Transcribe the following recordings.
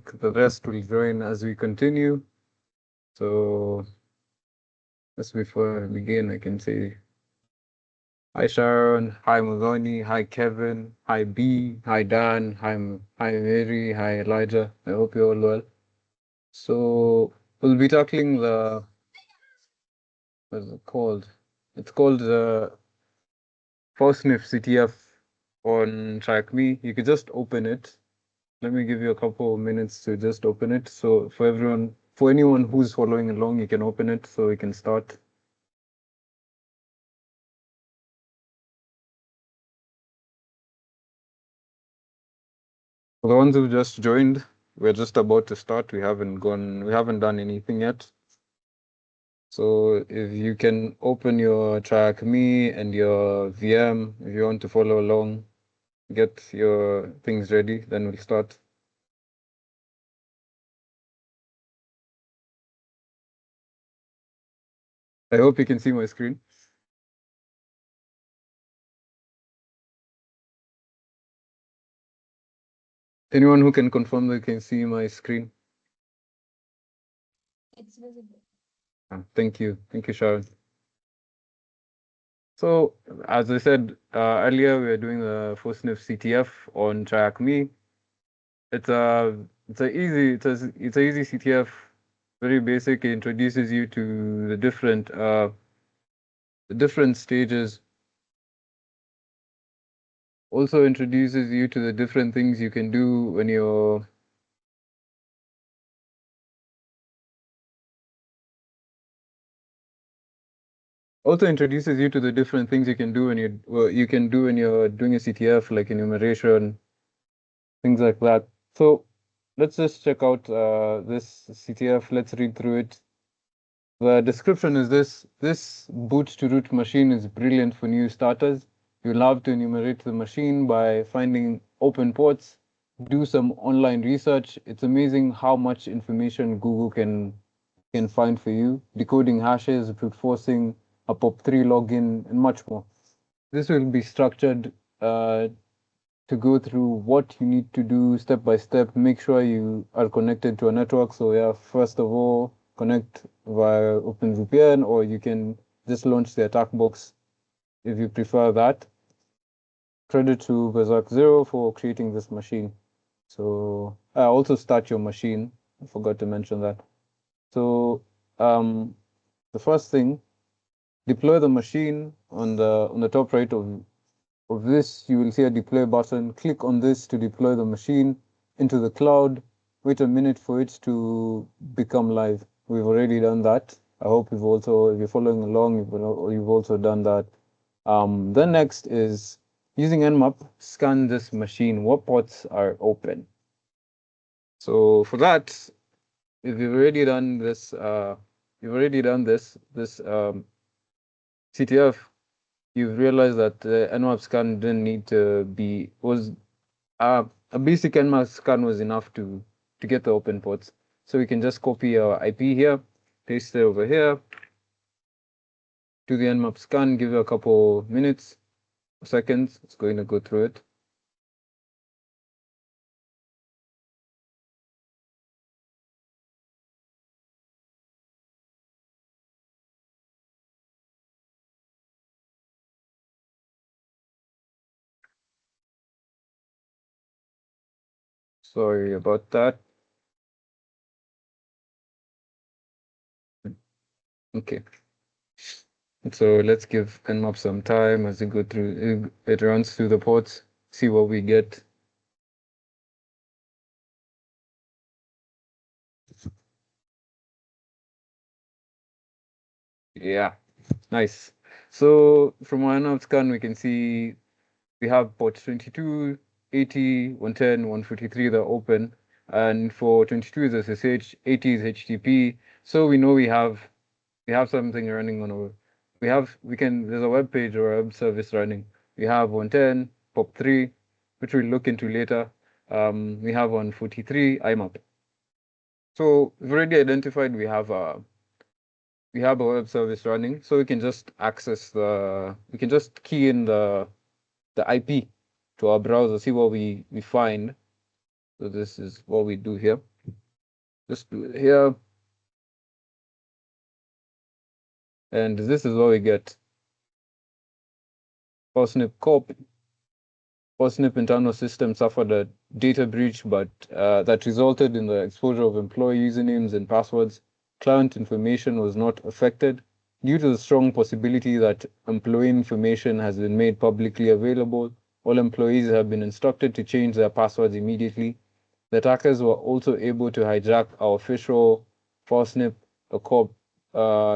think the rest will join as we continue. So just before I begin, I can say hi Sharon, hi Maloney, hi Kevin, hi B, hi Dan, hi Mary, hi Elijah. I hope you're all well. So we'll be tackling what is it called? It's called the Fowsniff CTF on Track Me. You could just open it. Let me give you a couple of minutes to just open it. So for anyone who's following along, you can open it so we can start. For the ones who just joined, we're just about to start. We haven't done anything yet. So if you can open your Track Me and your VM, if you want to follow along, get your things ready, then we'll start. I hope you can see my screen. Anyone who can confirm they can see my screen? It's visible. Thank you. Thank you, Sharon. So, as I said earlier, we are doing the Fowsniff CTF on Track Me. It's a easy CTF, very basic. It introduces you to the different stages. Also introduces you to the different things you can do when you're introduces you to the different things you can do when you're doing a CTF, like enumeration, things like that. So let's just check out this CTF. Let's read through it. The description is this boot to root machine is brilliant for new starters. You love to enumerate the machine by finding open ports, do some online research. It's amazing how much information Google can find for you, decoding hashes, brute forcing, a POP3 login, and much more. This will be structured to go through what you need to do step by step. Make sure you are connected to a network. So yeah, first of all, connect via OpenVPN, or you can just launch the attack box if you prefer that. Credit to Berserk Zero for creating this machine. So also start your machine. I forgot to mention that. So the first thing, deploy the machine on the top right of this. You will see a deploy button. Click on this to deploy the machine into the cloud. Wait a minute for it to become live. We've already done that. I hope if you're following along, you've also done that. Then next is using Nmap, scan this machine. What ports are open? So for that, if you've already done this, CTF, you've realized that the Nmap scan didn't need to be a basic Nmap scan was enough to get the open ports. So we can just copy our IP here, paste it over here, do the Nmap scan, give it a couple minutes, seconds. It's going to go through it. Sorry about that. Okay. So let's give Nmap some time as it go through. It runs through the ports. See what we get. Yeah, nice. So from our Nmap scan, we can see we have ports 22, 80, 110, 153 that are open. And for 22 is SSH, 80 is HTTP. So we know we have something running on there's a web page or a web service running. We have 110, POP3, which we'll look into later. We have 143, IMAP. So we've already identified we have a web service running, so we can just key in the IP to our browser, see what we find. So this is what we do here. Just do it here. And this is what we get. Fowsniff Corp. Fowsniff internal system suffered a data breach, but that resulted in the exposure of employee usernames and passwords. Client information was not affected. Due to the strong possibility that employee information has been made publicly available, all employees have been instructed to change their passwords immediately. The attackers were also able to hijack our official Fowsniff Corp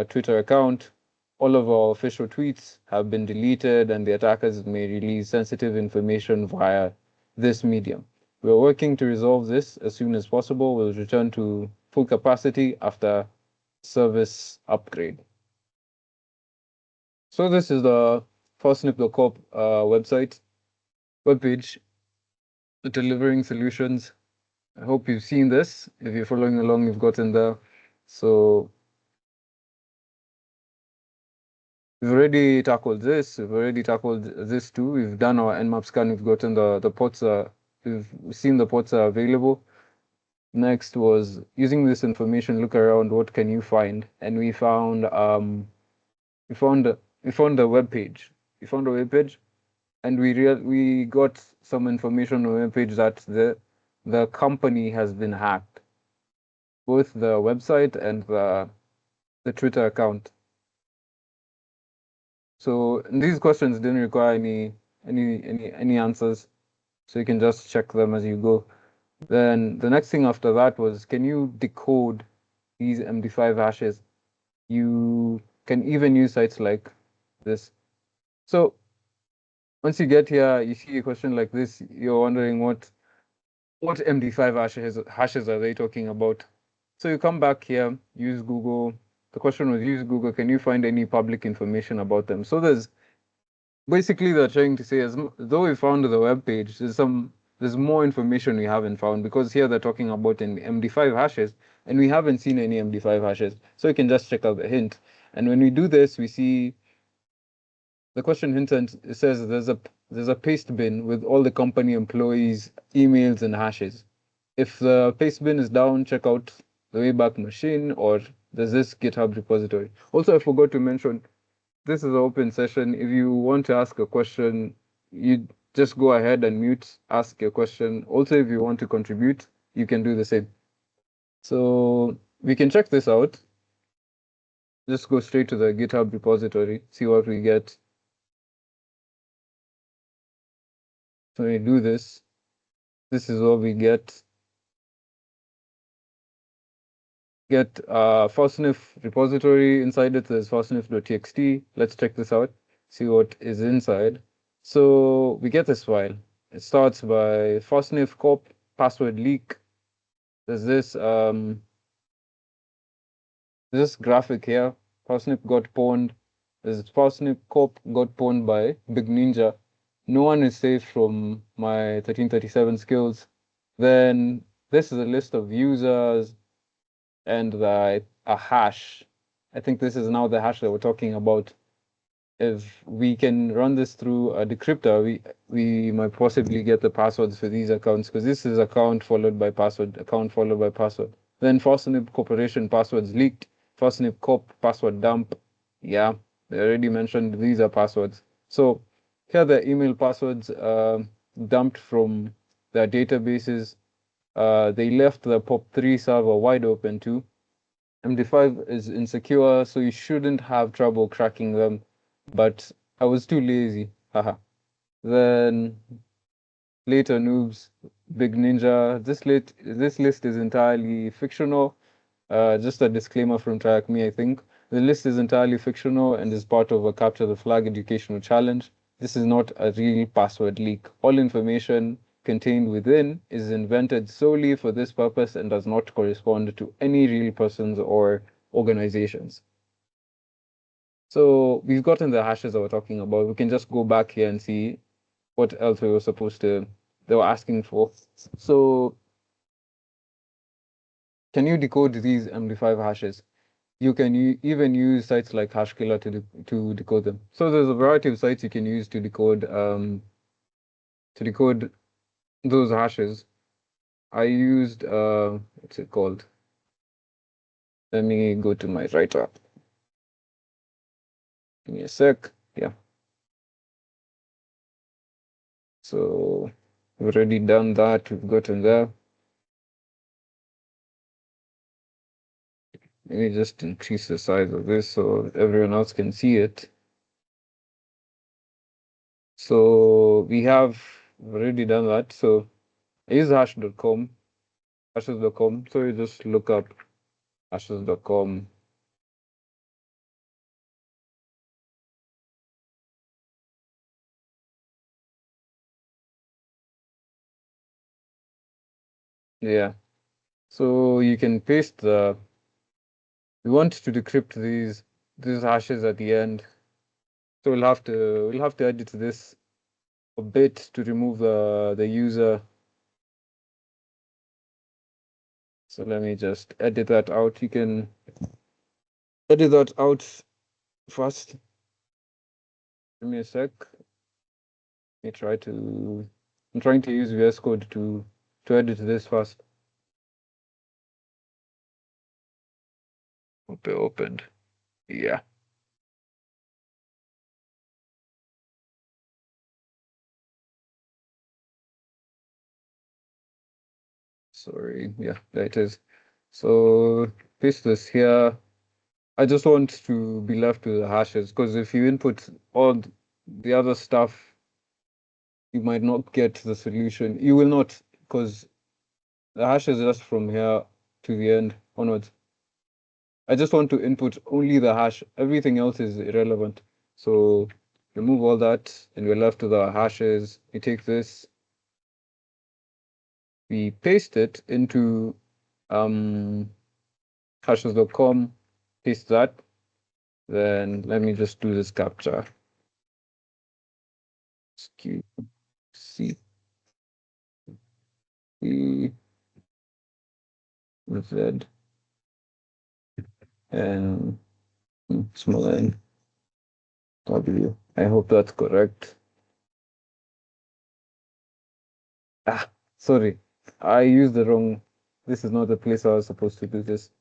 Twitter account. All of our official tweets have been deleted, and the attackers may release sensitive information via this medium. We are working to resolve this as soon as possible. We'll return to full capacity after service upgrade. So this is the Fowsniff.corp webpage, delivering solutions. I hope you've seen this. If you're following along, you've gotten there. So we've already tackled this. We've already tackled this too. We've done our Nmap scan. We've gotten the ports. We've seen the ports are available. Next was using this information. Look around. What can you find? And we found we found a web page. We found a web page, and we got some information on the web page that the company has been hacked, both the website and the Twitter account. So these questions didn't require any answers, so you can just check them as you go. Then the next thing after that was, can you decode these MD5 hashes? You can even use sites like this. So once you get here, you see a question like this, you're wondering what MD5 hashes are they talking about? So you come back here, use Google. The question was, use Google, can you find any public information about them? So there's basically they're trying to say, as though we found the web page, there's more information we haven't found, because here they're talking about an MD5 hashes, and we haven't seen any MD5 hashes. So you can just check out the hint. And when we do this, we see the question hint, and it says there's a paste bin with all the company employees' emails and hashes. If the paste bin is down, check out the Wayback Machine, or there's this GitHub repository. Also, I forgot to mention, this is an open session. If you want to ask a question, you just go ahead and mute, ask your question. Also, if you want to contribute, you can do the same. So we can check this out. Just go straight to the GitHub repository, see what we get. So we do this. This is what we get. Get Fowsniff repository. Inside it, there's fowsniff.txt. Let's check this out, see what is inside. So we get this file. It starts by Fowsniff Corp password leak. There's this graphic here. Fowsniff got pwned. There's Fowsniff Corp got pwned by Big Ninja. No one is safe from my 1337 skills. Then this is a list of users and a hash. I think this is now the hash that we're talking about. If we can run this through a decryptor, we might possibly get the passwords for these accounts, because this is account followed by password, account followed by password. Then Fowsniff Corporation passwords leaked, Fowsniff Corp password dump. Yeah, they already mentioned these are passwords. So here are the email passwords dumped from their databases. They left the POP3 server wide open too. MD5 is insecure, so you shouldn't have trouble cracking them, but I was too lazy. Haha. Then later noobs, Big Ninja. This list is entirely fictional. Just a disclaimer from Track Me, I think. The list is entirely fictional and is part of a Capture the Flag educational challenge. This is not a real password leak. All information contained within is invented solely for this purpose and does not correspond to any real persons or organizations. So we've gotten the hashes that we're talking about. We can just go back here and see what else we were they were asking for. So can you decode these MD5 hashes? You can even use sites like HashKiller to decode them. So there's a variety of sites you can use to decode those hashes. I used what's it called? Let me go to my writer. Give me a sec. Yeah. So we've already done that. We've gotten there. Let me just increase the size of this so everyone else can see it. So we have already done that. So I use hash.com, hashes.com. So you just look up hashes.com. Yeah. So you can paste we want to decrypt these hashes at the end. So we'll have to edit this a bit to remove the user. So let me just edit that out. You can edit that out first. Give me a sec. I'm trying to use VS Code to edit this first. Opened. Yeah. Sorry. Yeah, there it is. So paste this here. I just want to be left with the hashes because if you input all the other stuff, you might not get the solution. You will not, because the hash is just from here to the end onwards. I just want to input only the hash. Everything else is irrelevant. So remove all that and we're left with our hashes. We take this, we paste it into hashes.com, paste that. Then let me just do this captcha. QC Z and small n W. I hope that's correct. Ah, sorry. I used the wrong. This is not the place I was supposed to do this.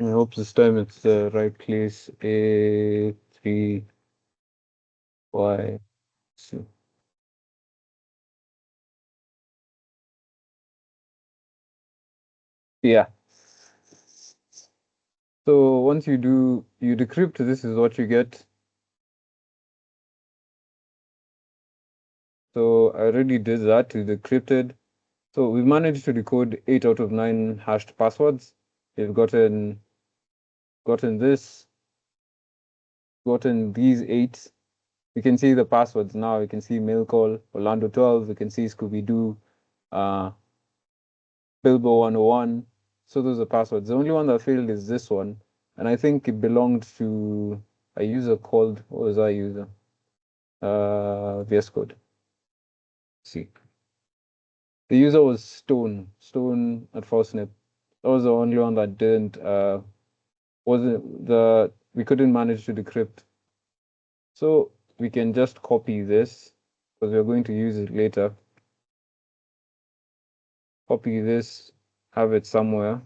I hope this time it's the right place. A3Y. So, yeah. So once you decrypt, this is what you get. So I already did that. We decrypted. So we managed to decode 8 out of 9 hashed passwords. We've gotten this, gotten these 8. We can see the passwords now. We can see mail call, Orlando 12. We can see Scooby Doo, Bilbo 101. So those are passwords. The only one that failed is this one. And I think it belonged to a user called, what was that user? VS Code. See. The user was Stone at Fowsniff. That was the only one that didn't, we couldn't manage to decrypt. So we can just copy this because we're going to use it later. Copy this, have it somewhere.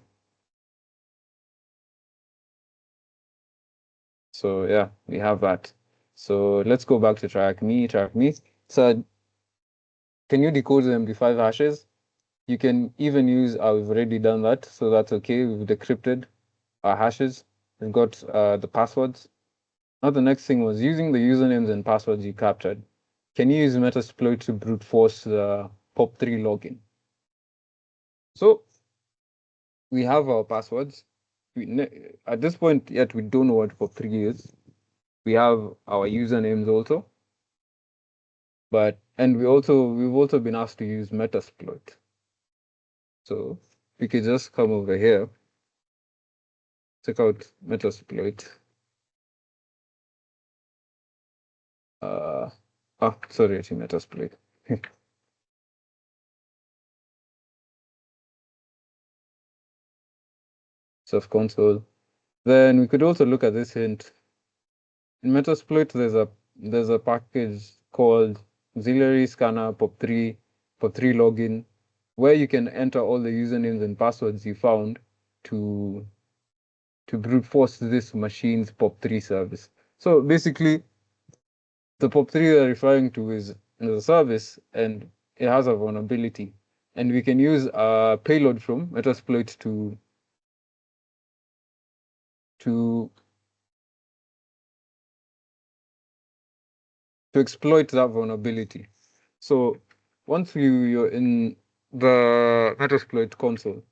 So yeah, we have that. So let's go back to track me. So can you decode the MD5 hashes? You can even use, we've already done that, so that's okay. We've decrypted our hashes. We've got the passwords. Now the next thing was using the usernames and passwords you captured. Can you use Metasploit to brute force the POP3 login? So we have our passwords. At this point yet, we don't know what POP3 is. We have our usernames also. And we've also been asked to use Metasploit. So we could just come over here, check out Metasploit. Sorry, actually Metasploit. Surf console. Then we could also look at this hint. In Metasploit, there's a package called auxiliary scanner pop3 login, where you can enter all the usernames and passwords you found to brute force this machine's pop3 service. So basically, the pop3 they're referring to is a service, and it has a vulnerability, and we can use a payload from Metasploit to exploit that vulnerability. So once you're in the Metasploit console,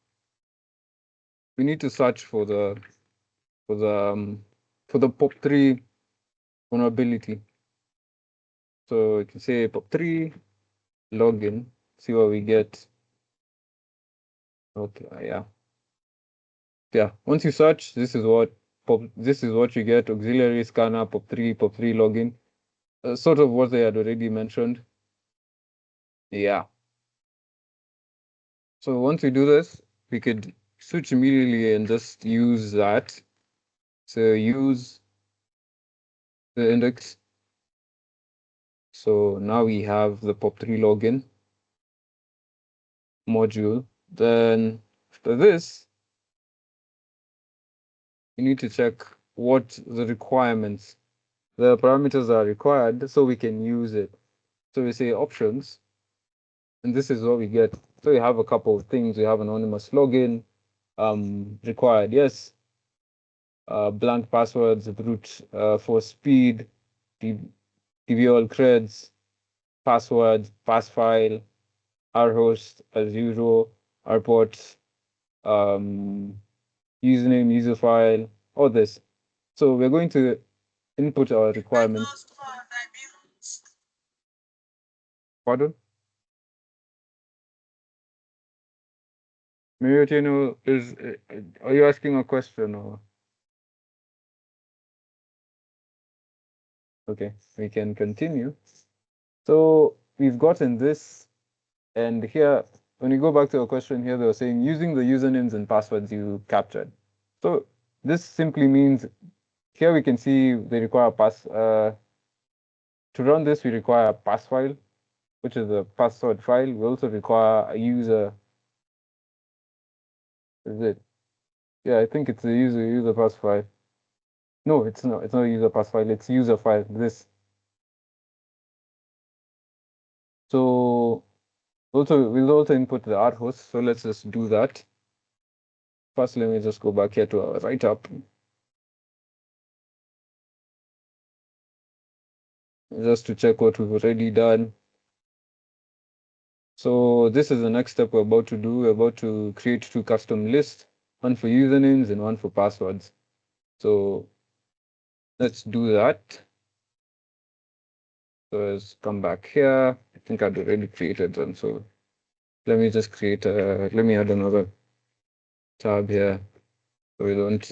we need to search for the for the um, POP3 vulnerability. So you can say POP3 login, see what we get. Okay, yeah. Yeah. Once you search, this is what you get: auxiliary scanner, POP3 login. Sort of what they had already mentioned. Yeah. So once we do this, we could switch immediately and just use that. So use the index. So now we have the POP3 login module. Then after this, you need to check what the requirements, the parameters are required so we can use it. So we say options, and this is what we get. So we have a couple of things. We have anonymous login, required, yes, blank passwords, root for speed, DB all creds, password, pass file, our host as usual, our ports, username, user file, all this. So we're going to input our requirements. Pardon? Miriotino is, are you asking a question or? Okay, we can continue. So we've gotten this, and here, when you go back to a question here, they were saying using the usernames and passwords you captured. So this simply means here we can see they require to run this, we require a pass file, which is a password file. We also require a user. Is it? Yeah, I think it's a user pass file. No, it's not. It's not a user pass file. It's user file. This. So we'll also input the R host. So let's just do that. First, let me just go back here to our write up, just to check what we've already done. So this is the next step we're about to do. We're about to create two custom lists, one for usernames and one for passwords. So let's do that. So let's come back here. I think I'd already created them. So let me just let me add another tab here so we don't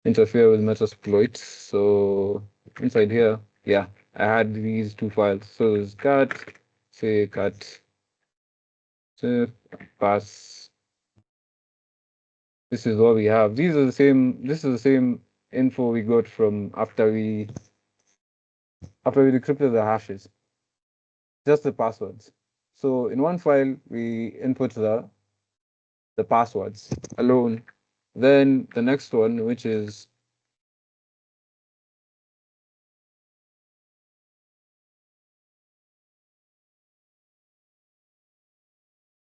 interfere with Metasploit. So inside here, yeah, I had these two files. So it's cat pass. This is what we have. These are the same. This is the same info we got from after we decrypted the hashes, just the passwords. So in one file, we input the passwords alone. Then the next one, which is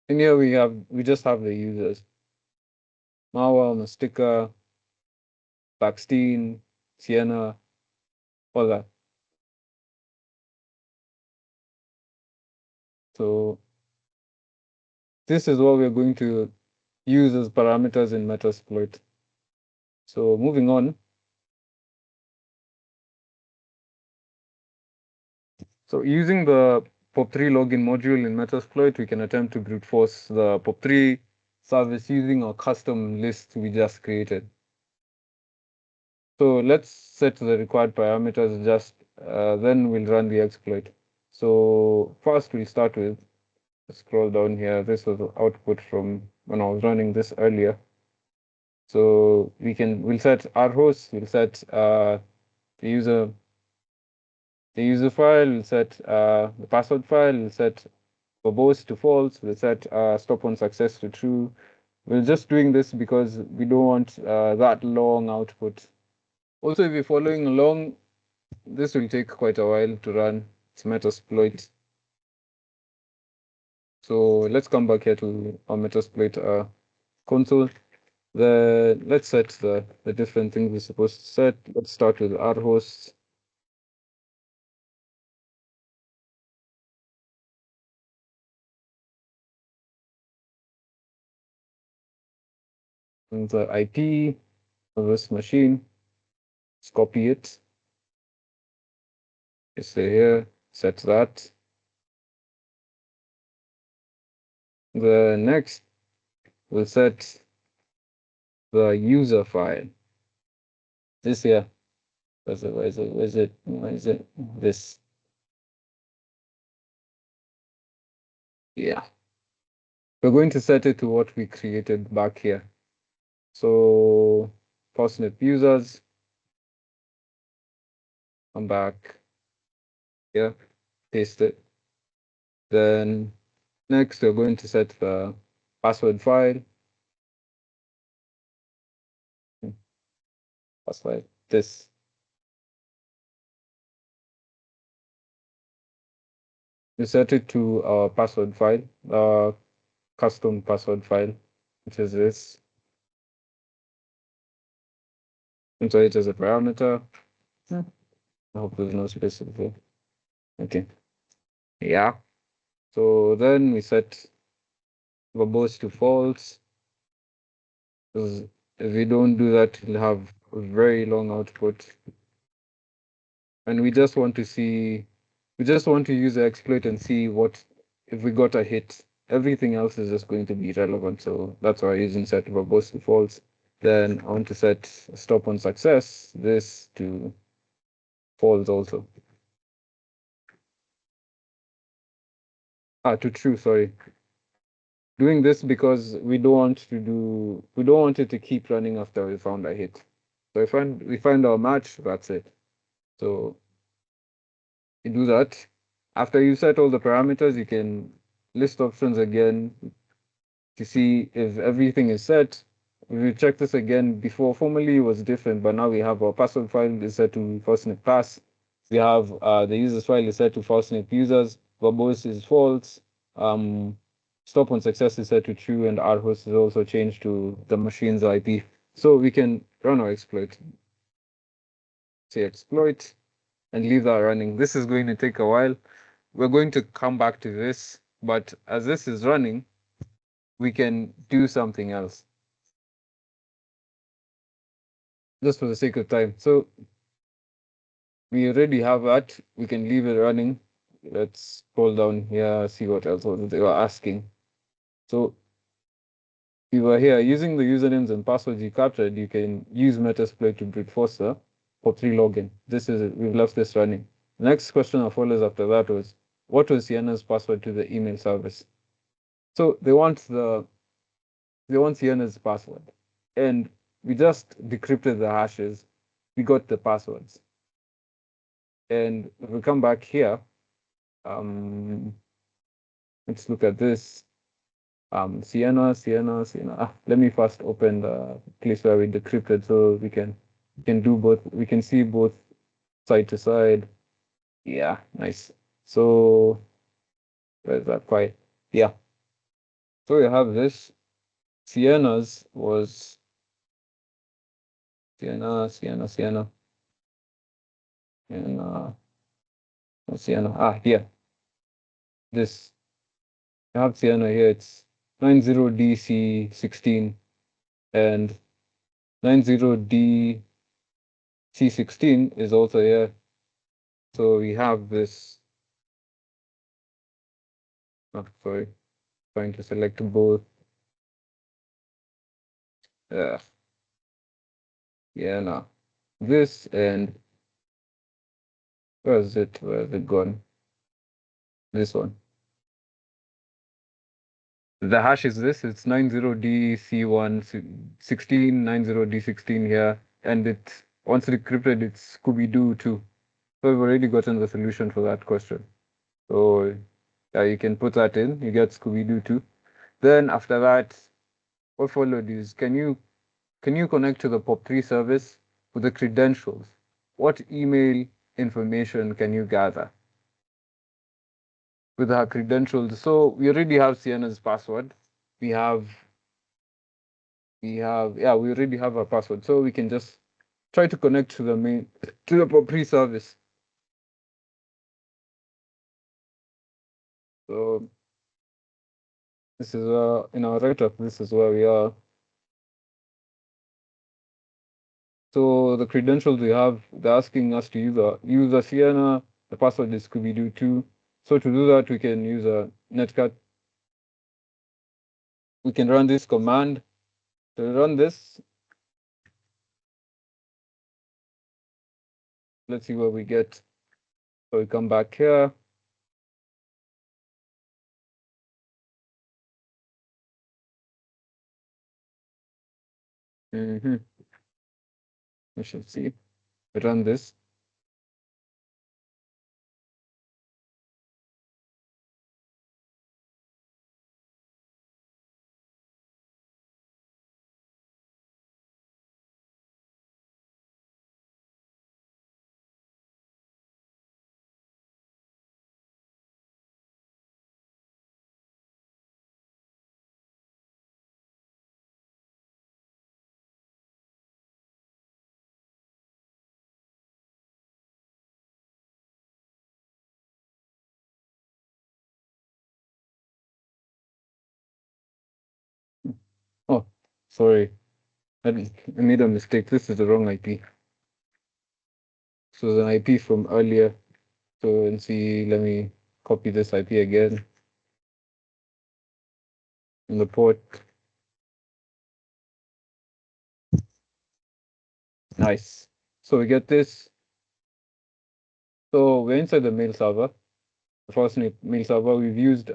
in here, we just have the users: Marwa, Mastika, Baxteen, Sienna, all that. So this is what we're going to use as parameters in Metasploit. So moving on. So using the POP3 login module in Metasploit, we can attempt to brute force the POP3 service using a custom list we just created. So let's set the required parameters, then we'll run the exploit. So first we'll start with, scroll down here. This was the output from when I was running this earlier. So we'll set our host, we'll set the user file, we'll set the password file, we'll set verbose to false, we'll set stop on success to true. We're just doing this because we don't want that long output. Also, if you're following along, this will take quite a while to run. It's Metasploit. So let's come back here to our Metasploit console. Let's set the different things we're supposed to set. Let's start with our hosts. And the IP of this machine. Let's copy it. It's here. Set that. The next, we'll set the user file. This here. Where is it? This. Yeah. We're going to set it to what we created back here. So Fowsniff users, come back here, paste it. Then next we're going to set the password file. Password, this. We set it to our password file, custom password file, which is this. Enter it as a parameter. I hope there's no space here. Okay. Yeah. So then we set verbose to false. Because if we don't do that, we'll have a very long output. And we just want to use the exploit and see what if we got a hit. Everything else is just going to be irrelevant. So that's why I'm using set verbose to false. Then I want to set stop on success, this to false also. To true, sorry. Doing this because we don't want it to keep running after we found a hit. So we find our match, that's it. So you do that. After you set all the parameters, you can list options again to see if everything is set. We will check this again. Before, formerly it was different, but now we have our password file is set to Fowsniff pass. We have the users file is set to Fowsniff users. Verbose is false. Stop on success is set to true, and our host is also changed to the machine's IP. So we can run our exploit. Say exploit and leave that running. This is going to take a while. We're going to come back to this, but as this is running, we can do something else. Just for the sake of time. So we already have that. We can leave it running. Let's scroll down here, see what else they were asking. So we were here using the usernames and passwords you captured. You can use Metasploit to brute force for free login. We've left this running. The next question that follows after that was, what was Sienna's password to the email service? So they want Sienna's password, and we just decrypted the hashes. We got the passwords, and if we come back here, let's look at this. Sienna. Let me first open the place where we decrypted so we can do both. We can see both side to side. Yeah, nice. So where's that file? Yeah. So we have this. Sienna's was Sienna. Sienna. Here. This. I have Sienna here. It's 90DC16 and 90DC16 is also here. So we have this. Oh, sorry. Trying to select both. Yeah, no. This and where is it? Where is it gone? This one. The hash is this. It's 90DC1 16 90D16 here, and it's once decrypted, it's Scooby-Doo too. So we've already gotten the solution for that question. So yeah, you can put that in. You get Scooby-Doo too. Then after that, what followed is can you connect to the POP3 service with the credentials? What email information can you gather with her credentials? So we already have Sienna's password. We have yeah, we already have our password. So we can just try to connect to the POP3 service. So this is in our write-up, this is where we are. So the credentials we have, they're asking us to use a Sienna. The password is Scooby-Doo 2. So to do that, we can use a netcat. We can run this command. To run this, let's see what we get. So we come back here. We should see. We run this. Oh, sorry. I made a mistake. This is the wrong IP. So the IP from earlier. So and see, let me copy this IP again in the port. Nice. So we get this. So we're inside the mail server. The Fowsniff mail server. We've used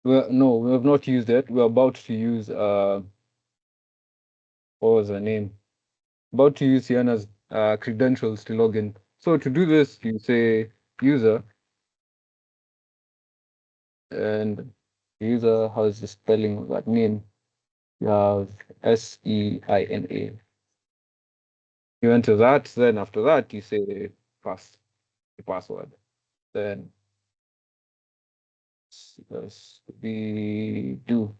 no, we have not used it. We're about to use what was her name? About to use Sienna's credentials to log in. So to do this, you say user and user has the spelling of that name. You have SEINA. You enter that, then after that you say the password. Then we do.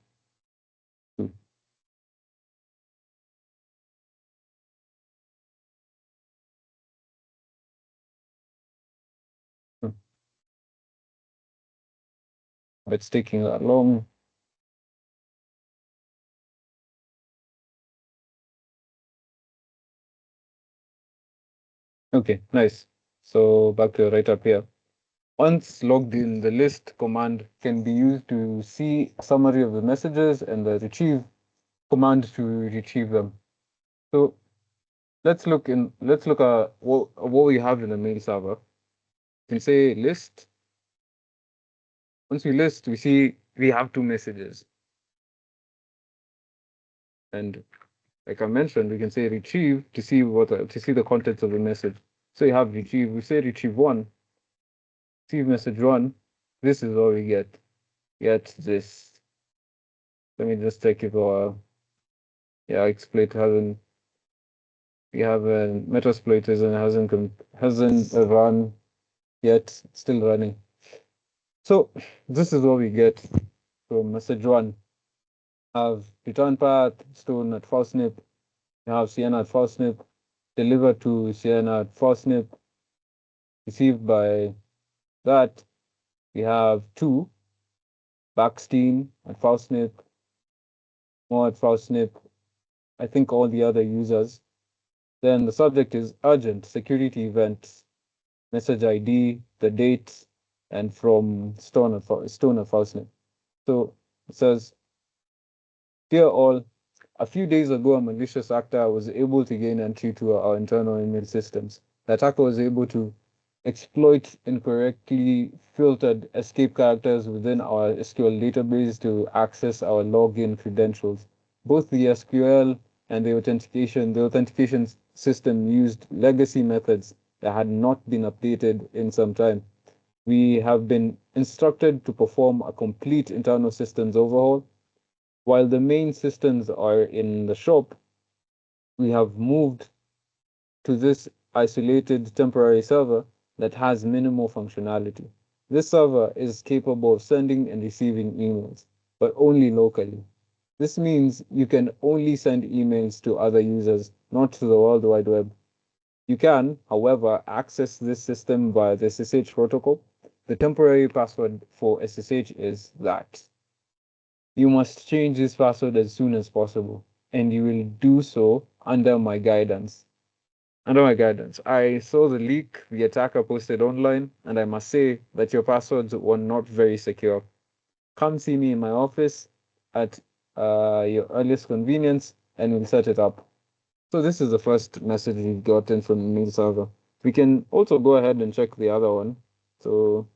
It's taking that long. Okay, nice. So back to right up here. Once logged in, the list command can be used to see a summary of the messages and the retrieve command to retrieve them. So let's look at what we have in the mail server. We can say list. Once we list, we see we have two messages. And like I mentioned, we can say retrieve to see the contents of the message. So you have retrieve, we say retrieve one, receive message one. This is what we get. Get this. Let me just check if our exploit hasn't we have a Metasploit hasn't run yet, it's still running. So this is what we get from message one. Have return path, stone at Fowsniff, you have Sienna at Fowsniff, delivered to Sienna at Fowsniff, received by that. We have two, Backstein at Fowsniff, more at Fowsniff, I think all the other users. Then the subject is urgent security events, message ID, the date, and from Stone at Fowsniff. So it says, dear all, a few days ago, a malicious actor was able to gain entry to our internal email systems. The attacker was able to exploit incorrectly filtered escape characters within our SQL database to access our login credentials. Both the SQL and the authentication system used legacy methods that had not been updated in some time. We have been instructed to perform a complete internal systems overhaul. While the main systems are in the shop, we have moved to this isolated temporary server that has minimal functionality. This server is capable of sending and receiving emails, but only locally. This means you can only send emails to other users, not to the World Wide Web. You can, however, access this system via the SSH protocol. The temporary password for SSH is that. You must change this password as soon as possible, and you will do so under my guidance. Under my guidance, I saw the leak the attacker posted online, and I must say that your passwords were not very secure. Come see me in my office at your earliest convenience, and we'll set it up. So this is the first message we've gotten from the mail server. We can also go ahead and check the other one. So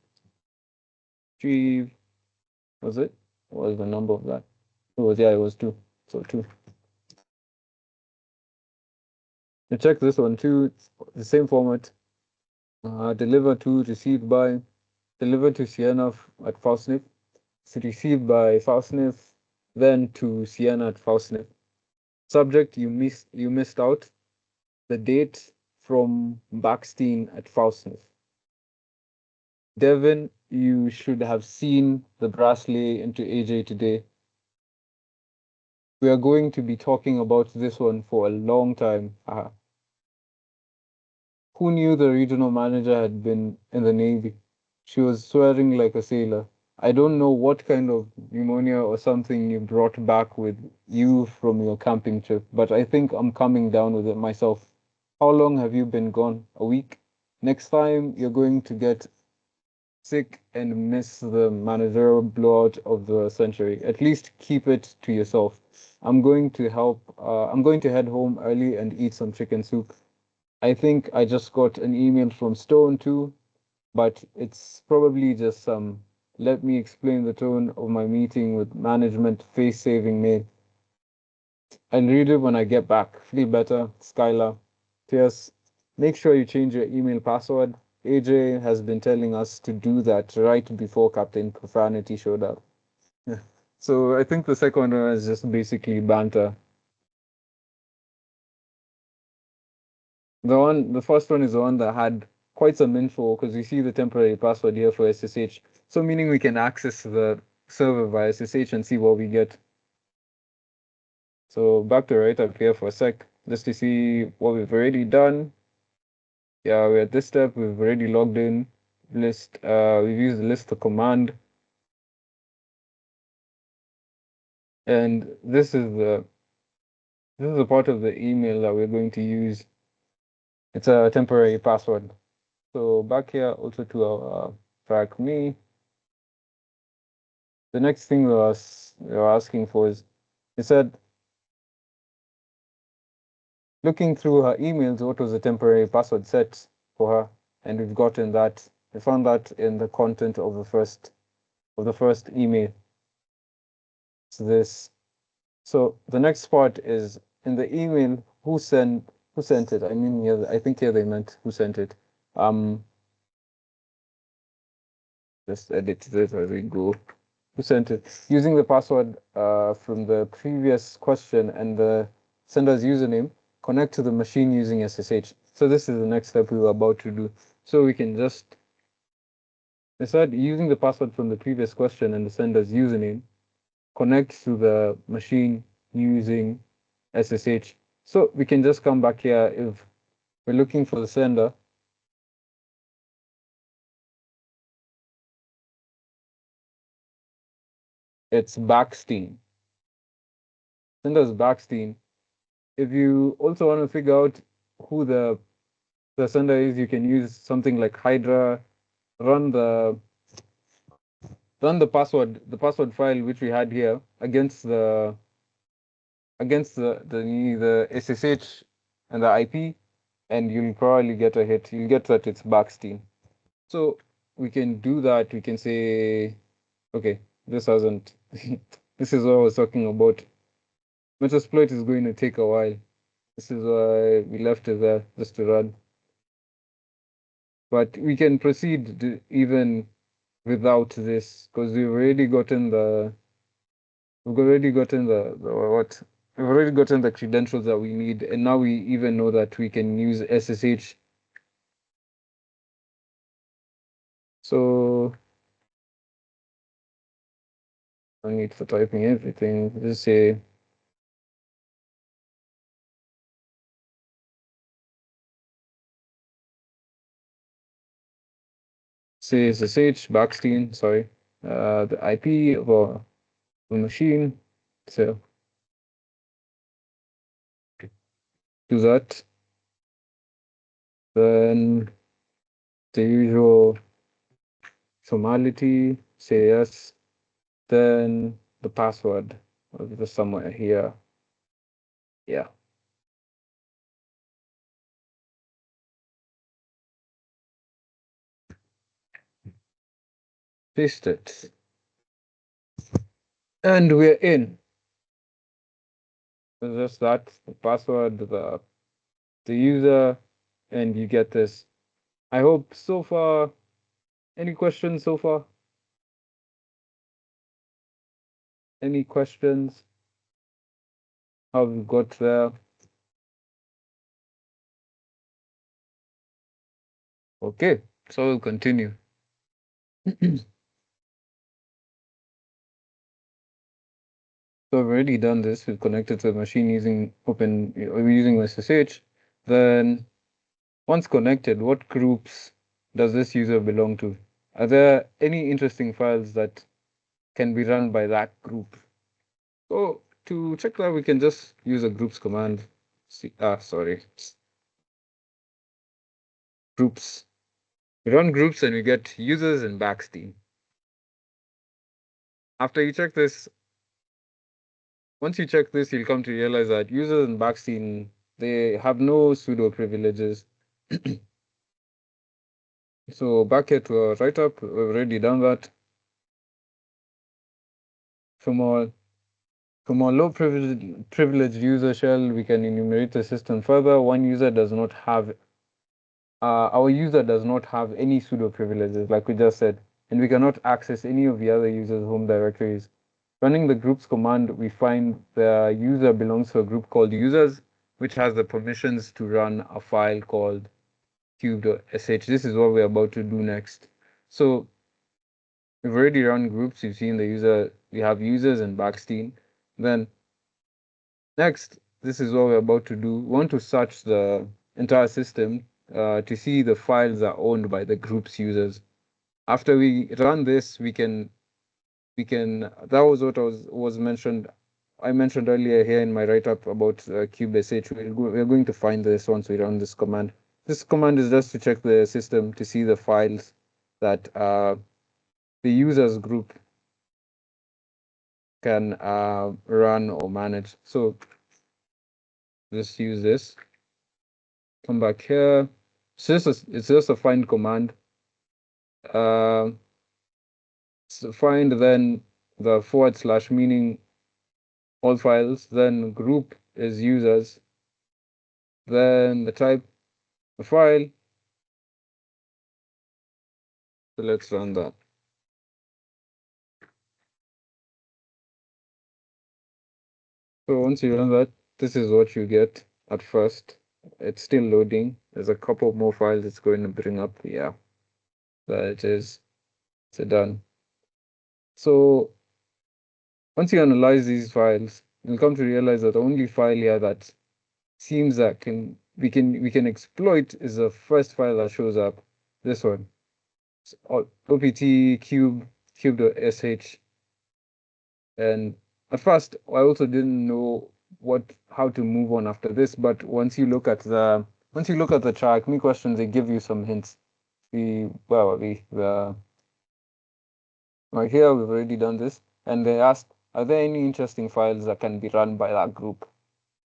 three, was it? What was the number of that? It was two. So two. You check this one too. It's the same format. Deliver to, received by, delivered to Sienna at Fowsniff. It's received by Fowsniff, then to Sienna at Fowsniff. Subject, you missed out. The date from Backstein at Fowsniff. Devin, you should have seen the bracelet into AJ today. We are going to be talking about this one for a long time. Who knew the regional manager had been in the Navy? She was swearing like a sailor. I don't know what kind of pneumonia or something you brought back with you from your camping trip, but I think I'm coming down with it myself. How long have you been gone? A week? Next time you're going to get sick and miss the managerial blowout of the century. At least keep it to yourself. I'm going to head home early and eat some chicken soup. I think I just got an email from Stone too, but it's probably just some let me explain the tone of my meeting with management face-saving mail. I'll read it when I get back. Feel better, Skylar. Cheers. Make sure you change your email password. AJ has been telling us to do that right before Captain Profanity showed up. Yeah. So I think the second one is just basically banter. The first one is the one that had quite some info because we see the temporary password here for SSH. So meaning we can access the server via SSH and see what we get. So back to right up here for a sec, just to see what we've already done. Yeah, we're at this step, we've already logged in. List, we've used the list the command. And this is a part of the email that we're going to use. It's a temporary password. So back here also to our track me. The next thing we're asking for is, it said, looking through her emails, what was the temporary password set for her? And we've gotten that. We found that in the content of the first email. So this. So the next part is in the email, who sent it? I mean, yeah, I think here they meant who sent it. Just edit this as we go. Who sent it? Using the password from the previous question and the sender's username, connect to the machine using SSH. So this is the next step we were about to do. So we can just decide using the password from the previous question and the sender's username, connect to the machine using SSH. So we can just come back here if we're looking for the sender. It's Backstein. Sender's Backstein. If you also want to figure out who the sender is, you can use something like Hydra, run the password file which we had here against the SSH and the IP, and you'll probably get a hit. You'll get that it's Backstein. So we can do that. We can say, okay, this hasn't, this is what I was talking about. Metasploit is going to take a while. This is why we left it there just to run. But we can proceed even without this because we've already gotten we've already gotten the credentials that we need, and now we even know that we can use SSH. So no need for typing everything. Just say SSH backstein, sorry, the IP of a machine. So do that. Then the usual formality, say yes. Then the password will be just somewhere here. Yeah. Paste it. And we're in. So just that, the password, the user, and you get this. I hope so far. Any questions so far? Any questions? How we got there? Okay, so we'll continue. So we've already done this. We've connected to the machine using we're using SSH. Then once connected, what groups does this user belong to? Are there any interesting files that can be run by that group? So to check that, we can just use a groups command. Sorry, groups. We run groups and we get users and backstein. After you check this, once you check this, you'll come to realize that users and backstein, they have no pseudo privileges. So back here to our write-up, we've already done that. From our low privileged user shell, we can enumerate the system further. One user does not have our user does not have any pseudo privileges, like we just said, and we cannot access any of the other users' home directories. Running the groups command, we find the user belongs to a group called users, which has the permissions to run a file called cube.sh. This is what we're about to do next. So we've already run groups. You've seen we have users and backstein. Then next, this is what we're about to do. We want to search the entire system to see the files are owned by the group's users. After we run this, that was what was mentioned. I mentioned earlier here in my write-up about cube.sh. We're going to find this once we run this command. This command is just to check the system to see the files that the users group can run or manage. So just use this. Come back here. It's just a find command. So find then the / meaning all files, then group is users, then the type, the file. So let's run that. So once you run that, this is what you get at first. It's still loading. There's a couple more files it's going to bring up. Yeah, that it is. It's done. So once you analyze these files, you'll come to realize that the only file here that seems that we can exploit is the first file that shows up. This one. opt cube.sh. And at first, I also didn't know how to move on after this. But once you look at the track, me questions, they give you some hints. Right here we've already done this, and they asked, are there any interesting files that can be run by that group?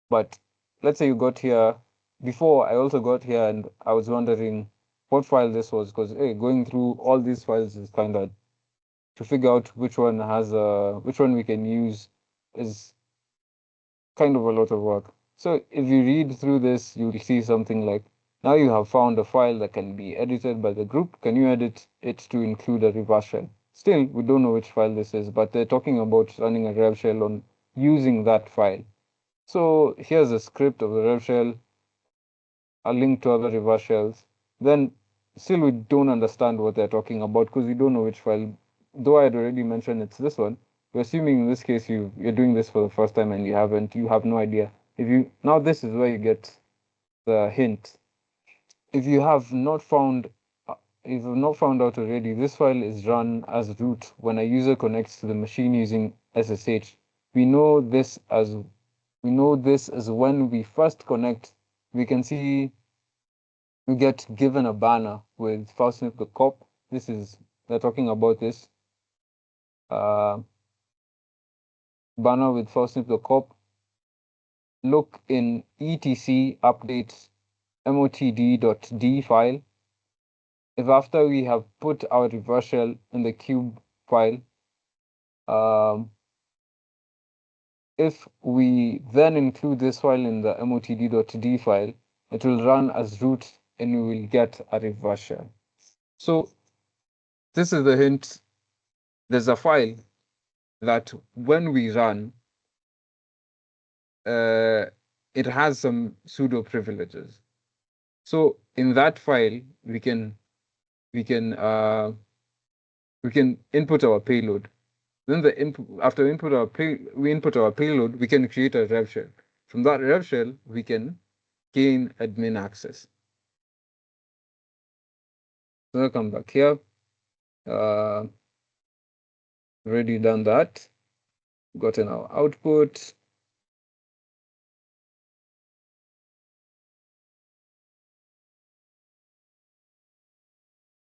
But let's say you got here before. I also got here, and I was wondering, what file this was, because hey, going through all these files is kind of to figure out which one has which one we can use is kind of a lot of work. So if you read through this, you'll see something like, now you have found a file that can be edited by the group. Can you edit it to include a reverse shell? Still, we don't know which file this is, but they're talking about running a rev shell on using that file. So here's a script of the rev shell, a link to other reverse shells. Then still we don't understand what they're talking about because we don't know which file. Though I had already mentioned it's this one, we're assuming in this case you're doing this for the first time and you have no idea. If you now this is where you get the hint. If you have not found if you've not found out already, this file is run as root when a user connects to the machine using SSH. We know this as when we first connect, we can see we get given a banner with Fowsniff the cop. They're talking about this banner with Fowsniff the cop. Look in etc updates motd.d file. If after we have put our reverse shell in the cube file, if we then include this file in the motd.d file, it will run as root and we will get a reverse shell. So this is the hint. There's a file that when we run, it has some pseudo privileges. So in that file, we can input our payload. Then after we input our payload, we can create a rev shell. From that rev shell, we can gain admin access. So I'll come back here. Already done that. Gotten our output.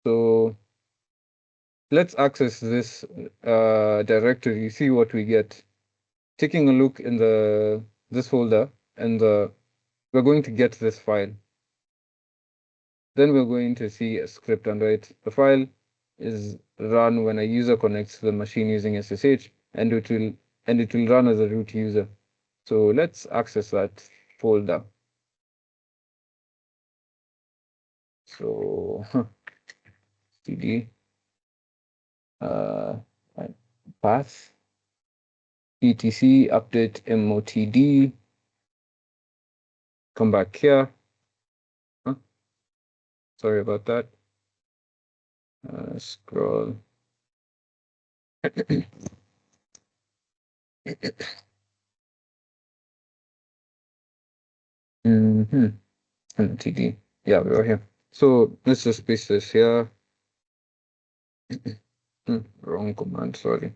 So let's access this directory, see what we get. Taking a look in this folder, and we're going to get this file. Then we're going to see a script under it. The file is run when a user connects to the machine using SSH, and it will run as a root user. So let's access that folder. So cd path etc update motd. Come back here. Sorry about that. Scroll. MTD. Yeah, we are here. So let's just paste this here. Wrong command, sorry.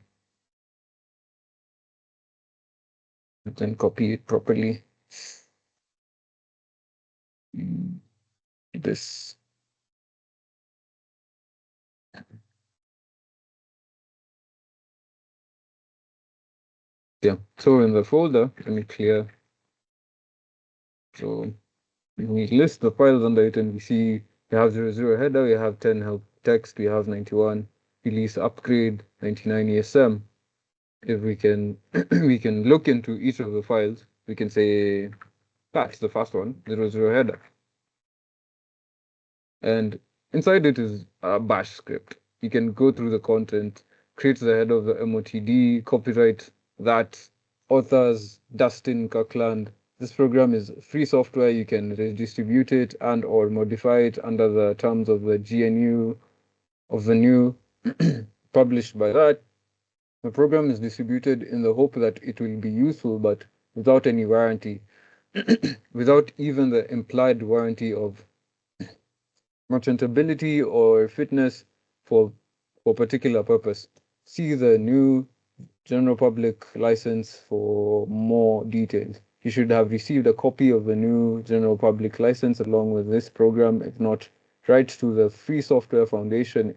And then copy it properly. This. Yeah, so in the folder, let me clear. So we list the files under it and we see we have 00 header, we have 10 help text, we have 91 release upgrade, 99 ESM. If we can we can look into each of the files, we can say that's the first one, 00 header. And inside it is a bash script. You can go through the content, create the header of the MOTD, copyright that, authors Dustin Kirkland. This program is free software. You can redistribute it and or modify it under the terms of the GNU of the new published by that. The program is distributed in the hope that it will be useful, but without any warranty, without even the implied warranty of merchantability or fitness for particular purpose. See the new general public license for more details. You should have received a copy of the new general public license along with this program. If not, write to the Free Software Foundation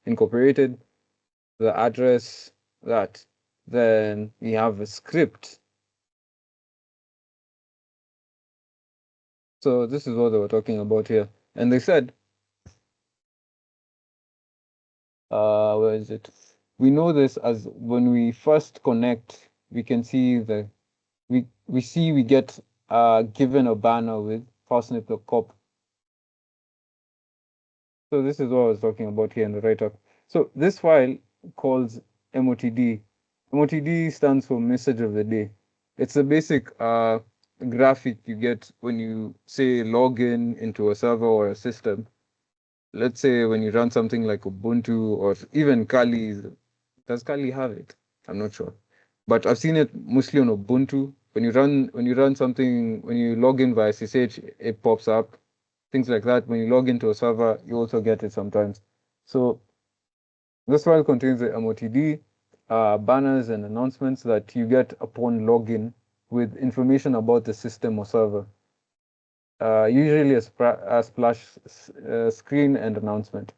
Incorporated, the address that. Then we have a script. So this is what they were talking about here. And they said where is it? We know this as when we first connect, we can see we get given a banner with Fowsniff.cop. So this is what I was talking about here in the write-up. So this file calls MOTD. MOTD stands for message of the day. It's a basic graphic you get when you say log in into a server or a system. Let's say when you run something like Ubuntu or even Kali. Does Kali have it? I'm not sure. But I've seen it mostly on Ubuntu. When you run something, when you log in via SSH, it pops up. Things like that. When you log into a server, you also get it sometimes. So this file contains the MOTD, banners and announcements that you get upon login with information about the system or server. Usually a splash screen and announcement.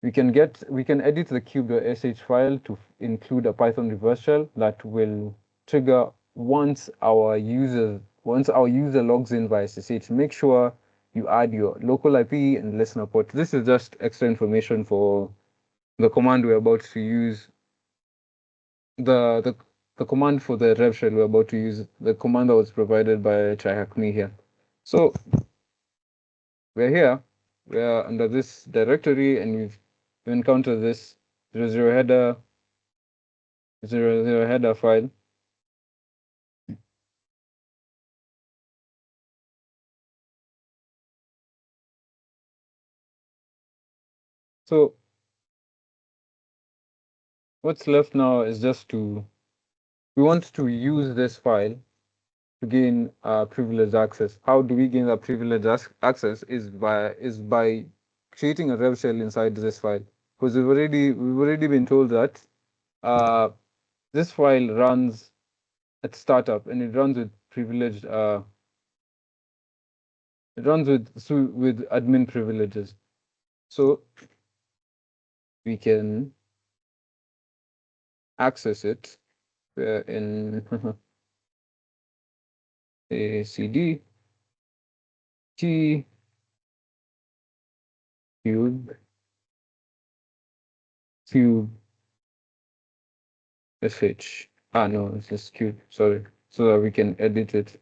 We can edit the cube.sh file to include a Python reverse shell that will trigger once our user logs in via SSH. Make sure you add your local IP and listener port. This is just extra information for the command we're about to use. The command for the rev shell we're about to use, the command that was provided by TryHackMe here. So we're here, we're under this directory, and we've encountered this 00 header 00 header file. So what's left now is just we want to use this file to gain privileged access. How do we gain that privileged access is by creating a rev shell inside this file. Because we've already been told that this file runs at startup and it runs with privileged it runs with admin privileges. So we can access it in a cd t cube sh. No, it's just cube, sorry, so that we can edit it.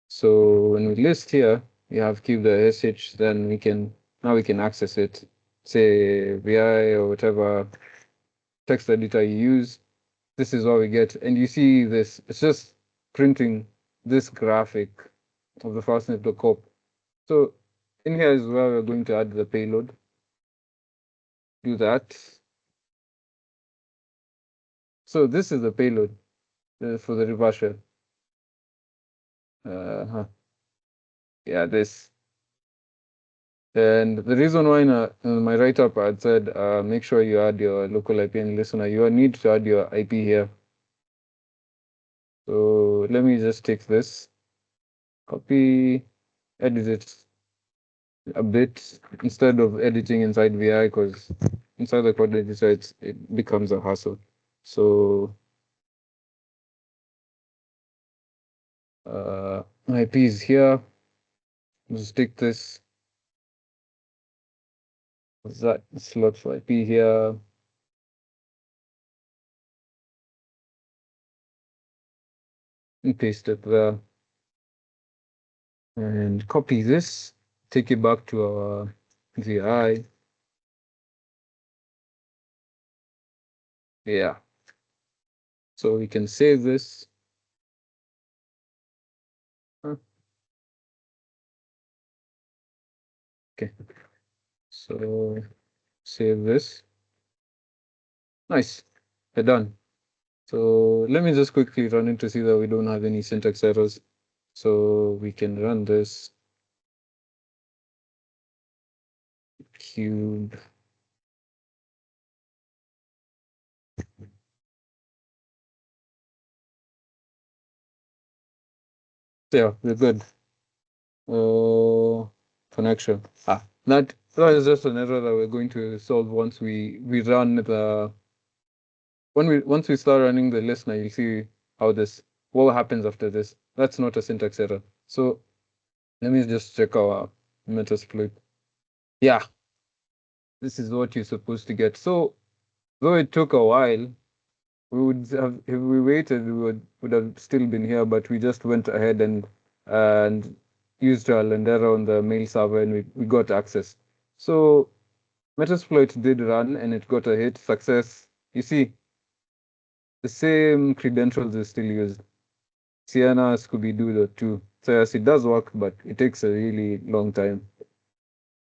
So when we list here, we have cube.sh, then we can access it, say vi or whatever text editor you use. This is what we get, and you see this, it's just printing this graphic of the Fowsniff.cop. So in here is where we're going to add the payload. Do that. So this is the payload for the reverse shell. Yeah, this. And the reason why in my write-up I said make sure you add your local IP and listener, you need to add your IP here. So let me just take this, copy, edit it a bit instead of editing inside VI, because inside the code editor it becomes a hassle. So IP is here. Just take this. That slot for IP here. And paste it there. And copy this, take it back to our VI. Yeah. So we can save this. Okay. So save this. Nice. We're done. So let me just quickly run it to see that we don't have any syntax errors. So we can run this cube. Yeah, we're good. Connection. That is just an error that we're going to solve once we run the once we start running the listener. You see what happens after this. That's not a syntax error. So let me just check our metasploit. Yeah, this is what you're supposed to get. So though it took a while, we would have, if we waited, we would have still been here, but we just went ahead and used our Lendera on the mail server, and we got access. So Metasploit did run and it got a hit success. You see, the same credentials is still used. Sienna, Scooby-Doo, the two. So yes, it does work, but it takes a really long time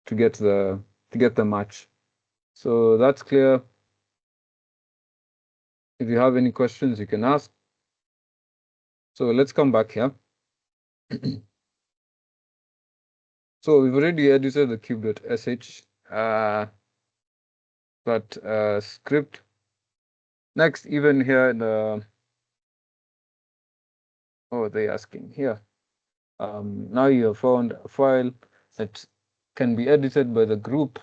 to get the match. So that's clear. If you have any questions, you can ask. So let's come back here. So we've already edited the cube.sh that script. Next, even here in the they're asking here. Now you have found a file that can be edited by the group.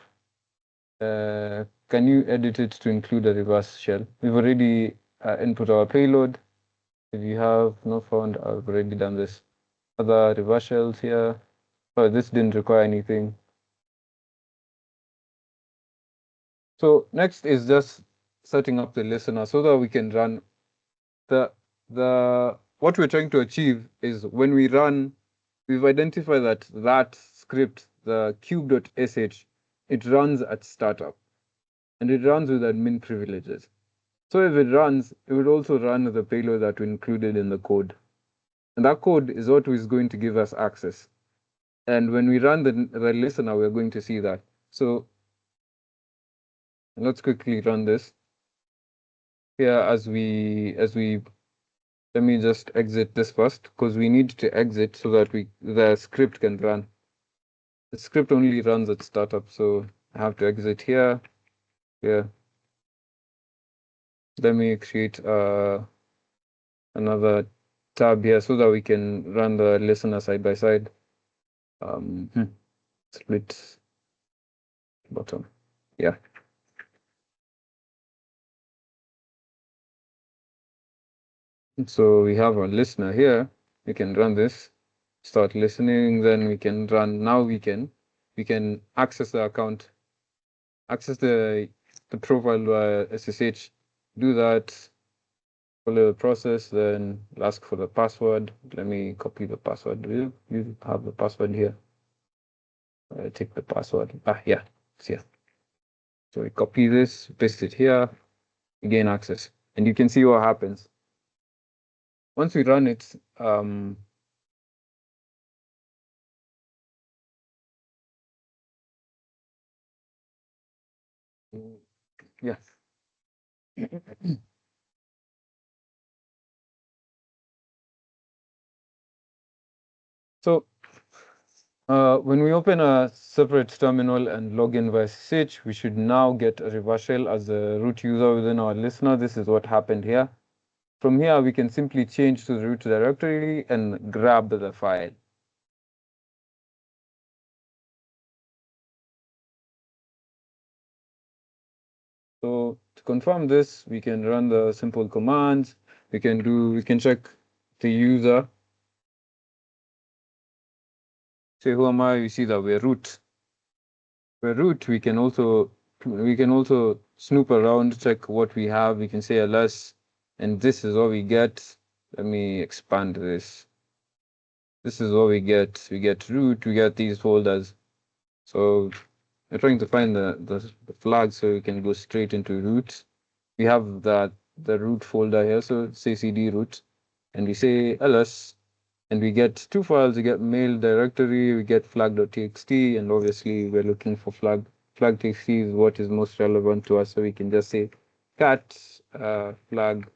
Can you edit it to include a reverse shell? We've already input our payload. If you have not found, I've already done this. Other reverse shells here. Oh, this didn't require anything. So next is just setting up the listener so that we can run what we're trying to achieve is when we run, we've identified that script, the cube.sh, it runs at startup and it runs with admin privileges. So if it runs, it would also run the payload that we included in the code. And that code is what is going to give us access. And when we run the listener, we're going to see that. So let's quickly run this. Here let me just exit this first because we need to exit so that the script can run. The script only runs at startup, so I have to exit here. Yeah. Let me create another tab here so that we can run the listener side by side. Split bottom. Yeah. So we have our listener here. We can run this, start listening, then we can run. Now we can access the account, access the profile via SSH. Do that, follow the process, then ask for the password. Let me copy the password. You have the password here. Take the password. Yeah, it's here. So we copy this, paste it here, we gain access, and you can see what happens. Once we run it, yeah. So when we open a separate terminal and log in via SSH, we should now get a reverse shell as a root user within our listener. This is what happened here. From here, we can simply change to the root directory and grab the file. So to confirm this, we can run the simple commands. We can check the user. Say, who am I? We see that we're root. We're root. We can also snoop around, check what we have. We can say ls, and this is what we get. Let me expand this. This is what we get. We get root. We get these folders. So we're trying to find the flag so we can go straight into root. We have the root folder here, so say cd root, and we say ls, and we get two files. We get mail directory, we get flag.txt, and obviously we're looking for flag. Flag.txt is what is most relevant to us, so we can just say cat flag.txt,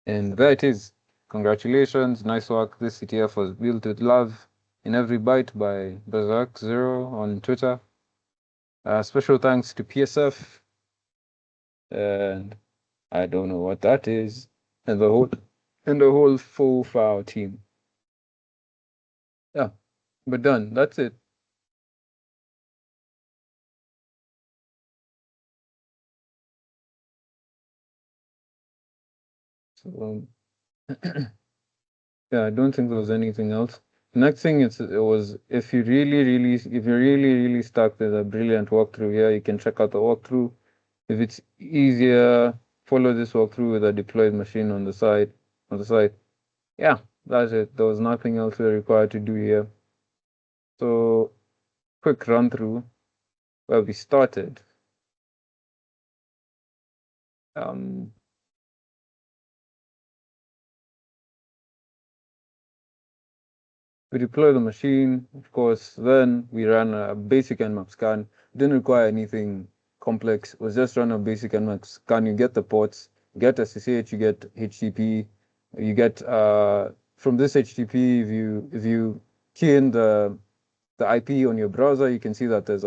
and there it is. Congratulations, nice work. This CTF was built with love in every byte by Berserk0 on Twitter. Special thanks to PSF, and I don't know what that is, and the whole full file team. Yeah, but done. That's it. So yeah, I don't think there was anything else. Next thing it was if you're really stuck, there's a brilliant walkthrough here. You can check out the walkthrough. If it's easier, follow this walkthrough with a deployed machine on the side. Yeah, that's it. There was nothing else we're required to do here. So quick run through where we started. Um, we deploy the machine, of course, then we ran a basic nmap scan. Didn't require anything complex. It was just run a basic nmap scan. You get the ports, you get SSH, you get HTTP, you get from this HTTP, if you key in the IP on your browser, you can see that there's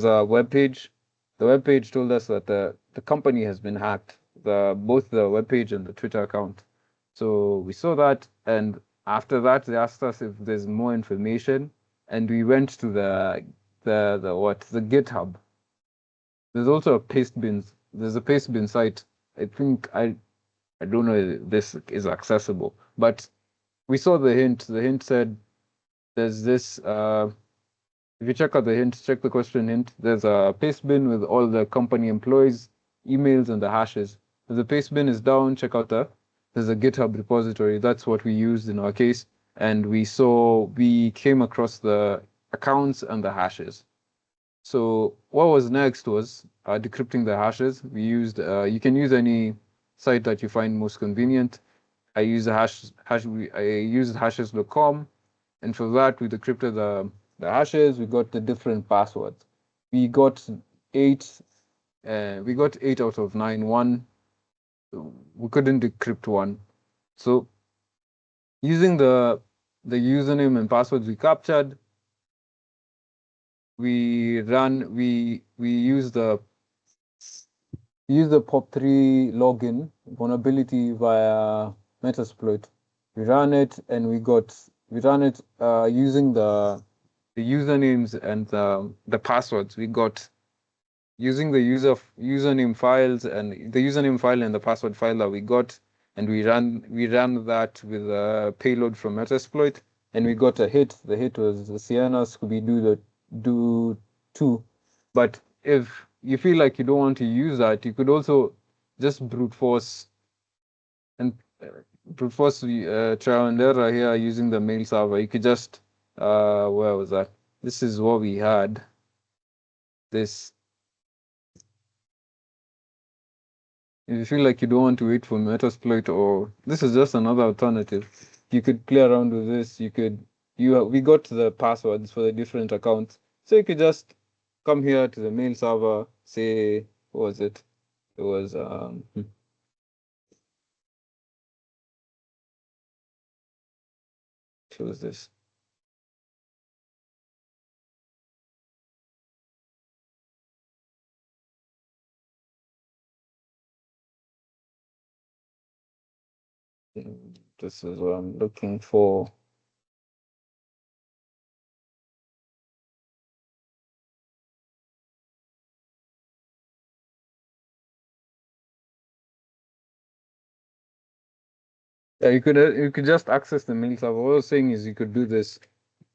a web page. The web page told us that the company has been hacked, both the web page and the Twitter account. So we saw that, and after that, they asked us if there's more information, and we went to the GitHub. There's also a paste bin. There's a paste bin site. I think I don't know if this is accessible, but we saw the hint. The hint said there's this if you check out the hint, check the question hint, there's a paste bin with all the company employees, emails, and the hashes. If the paste bin is down, check out there's a GitHub repository. That's what we used in our case. And we came across the accounts and the hashes. So what was next was decrypting the hashes. We used, you can use any site that you find most convenient. I used hashes.com, and for that we decrypted the hashes. We got the different passwords. We got eight. We got 8 out of 9. One, we couldn't decrypt one. So using the username and passwords we captured, we use the POP3 login vulnerability via Metasploit. We ran it and we ran it using the usernames and the passwords we got using the username files and the username file and the password file that we got, and we ran that with a payload from Metasploit, and we got a hit. The hit was the Sienna Do 2. But if you feel like you don't want to use that, you could also just and brute force trial and error here using the mail server. You could just where was that? This is what we had. This If you feel like you don't want to wait for Metasploit, or this is just another alternative, you could play around with this. We got the passwords for the different accounts, so you could just come here to the mail server, say, what was it? It was what was this? This is what I'm looking for. Yeah, you could just access the mail server. What I was saying is you could do this.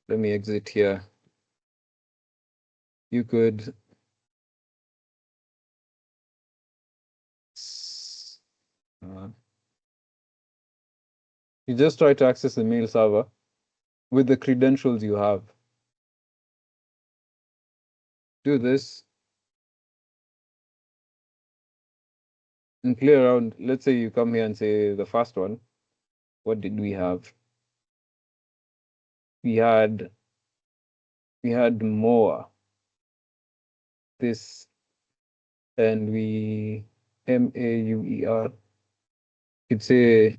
Let me exit here. You could uh, you just try to access the mail server with the credentials you have. Do this and play around. Let's say you come here and say the first one. What did we have? We had more. This and we MAUER. You'd say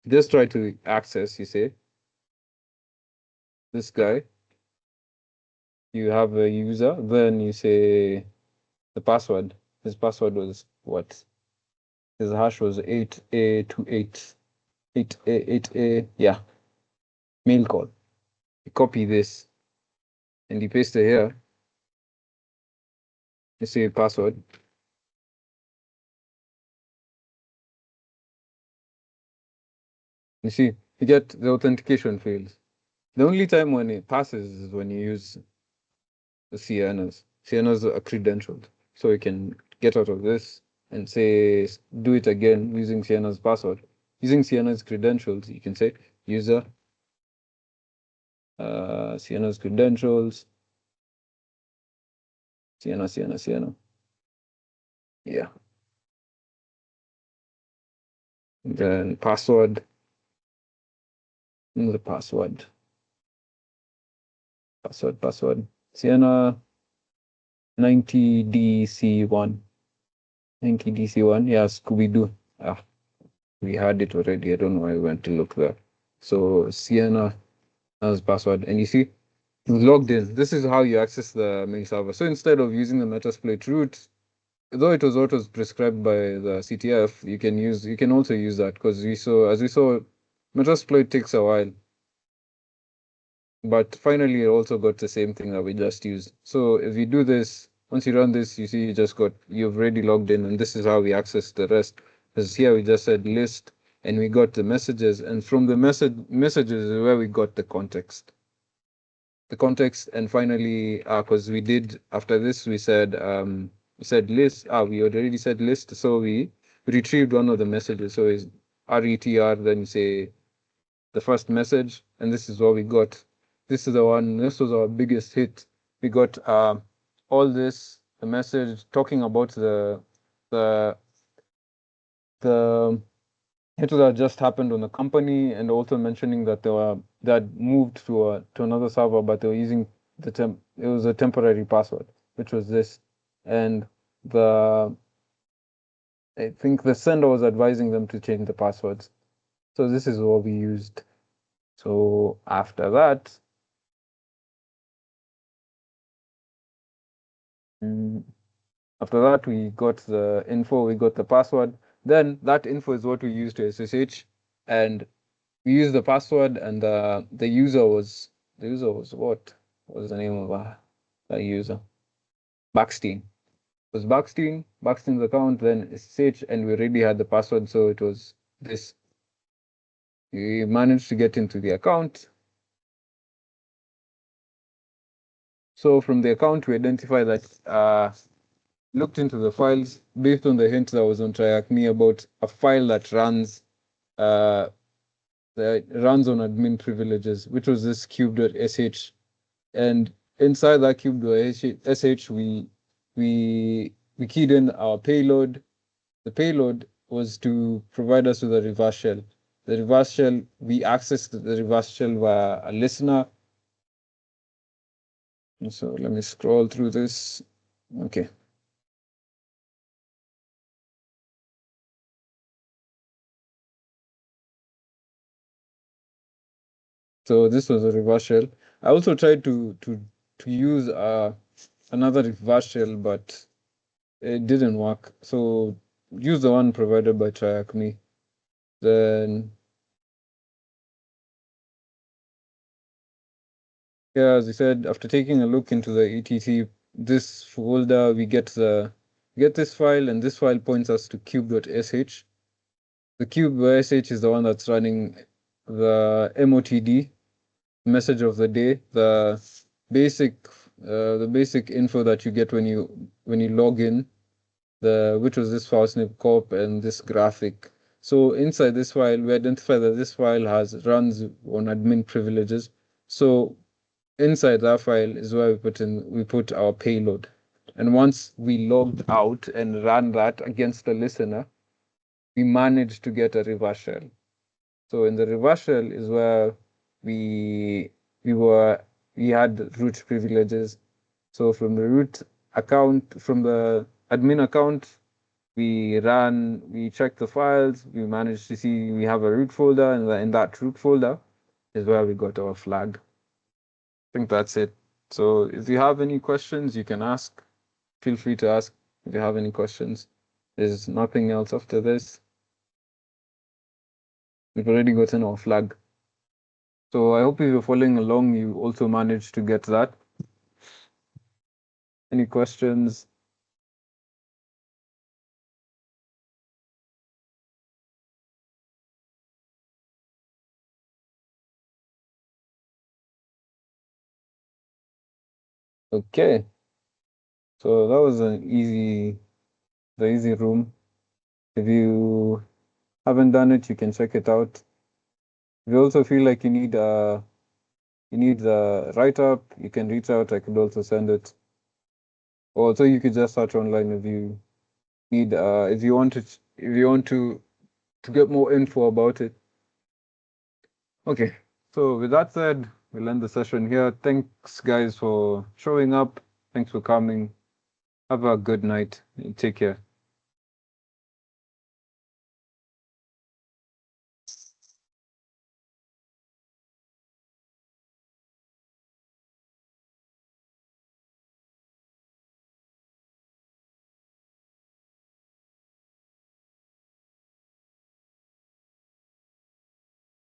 just try to access, you say this guy. You have a user, then you say the password. His password was what? His hash was 8A28. 8A, yeah. Mail call. You copy this and you paste it here. You say password. You see, you get the authentication fails. The only time when it passes is when you use the Siennas. Siennas are credentialed. So you can get out of this and say, do it again using Sienna's password. Using Sienna's credentials, you can say user, Sienna's credentials, Sienna. Yeah. Then password, the password, Sienna 90DC1. 90DC1, yeah, Scooby-Doo. Ah, we had it already. I don't know why we went to look there. So Sienna as password. And you see, you logged in. This is how you access the main server. So instead of using the Metasploit route, though it was prescribed by the CTF, you can also use that because as we saw, Metasploit takes a while. But finally, it also got the same thing that we just used. So if you do this, once you run this, you see you've already logged in, and this is how we access the rest. Because here we just said list, and we got the messages, and from the messages is where we got the context. The context, and finally, because we did after this, we said list. We already said list, so we retrieved one of the messages. So is RETR, then you say the first message, and this is what we got. This is the one, this was our biggest hit. We got all this, the message talking about the the hit that just happened on the company, and also mentioning that they had moved to another server, but they were using it was a temporary password, which was this. And the I think the sender was advising them to change the passwords. So this is what we used. So after that, mm, after that, we got the info, we got the password. Then that info is what we use to SSH, and we use the password, and the user was what? What was the name of the user? Backstein. It was Backstein's account, then SSH, and we already had the password, so it was this. We managed to get into the account. So from the account, we identify that looked into the files based on the hint that was on TriAcme about a file uh, that runs on admin privileges, which was this cube.sh. And inside that cube.sh, we keyed in our payload. The payload was to provide us with a reverse shell. The reverse shell, we accessed the reverse shell via a listener. So let me scroll through this. Okay. So this was a reverse shell. I also tried to use another reverse shell, but it didn't work. So use the one provided by TriAcme. Then yeah, as I said, after taking a look into the etc, this folder we get this file, and this file points us to cube.sh. The cube.sh is the one that's running the MOTD, message of the day, basic the basic info that you get when you log in, which was this Fowsniff corp and this graphic. So inside this file, we identify that this file runs on admin privileges. So inside that file is where we put our payload. And once we logged out and ran that against the listener, we managed to get a reverse shell. So in the reverse shell is where we we were we had root privileges. So from the root account, from the admin account, we checked the files, we managed to see we have a root folder, and in that root folder is where we got our flag. I think that's it. So if you have any questions, you can ask. Feel free to ask if you have any questions. There's nothing else after this. We've already gotten our flag. So I hope if you're following along, you also managed to get that. Any questions? Okay, so that was the easy room. If you haven't done it, you can check it out. If you also feel like you need the write up, you can reach out. I could also send it. Or so you could just search online if you need if you want to get more info about it. Okay. So with that said, we'll end the session here. Thanks guys for showing up. Thanks for coming. Have a good night. Take care.